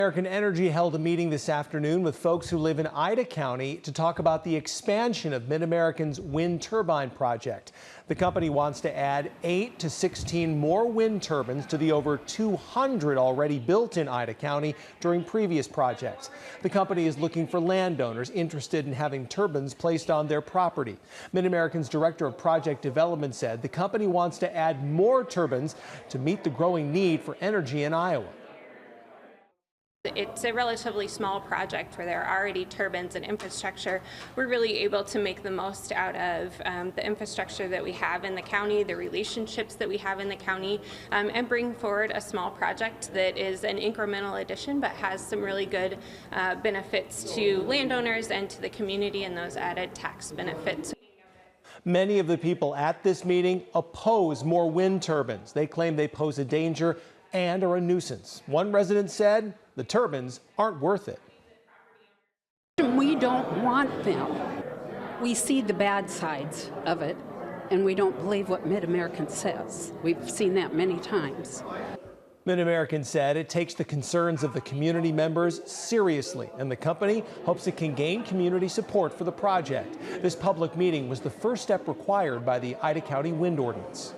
MidAmerican Energy held a meeting this afternoon with folks who live in Ida County to talk about the expansion of MidAmerican's wind turbine project. The company wants to add 8 to 16 more wind turbines to the over 200 already built in Ida County during previous projects. The company is looking for landowners interested in having turbines placed on their property. MidAmerican's director of project development said the company wants to add more turbines to meet the growing need for energy in Iowa. It's a relatively small project where there are already turbines and infrastructure. We're really able to make the most out of the infrastructure that we have in the county, the relationships that we have in the county, and bring forward a small project that is an incremental addition but has some really good benefits to landowners and to the community and those added tax benefits. Many of the people at this meeting oppose more wind turbines. They claim they pose a danger and are a nuisance. One resident said the turbines aren't worth it. We don't want them. We see the bad sides of it, and we don't believe what MidAmerican says. We've seen that many times. MidAmerican said it takes the concerns of the community members seriously, and the company hopes it can gain community support for the project. This public meeting was the first step required by the Ida County Wind Ordinance.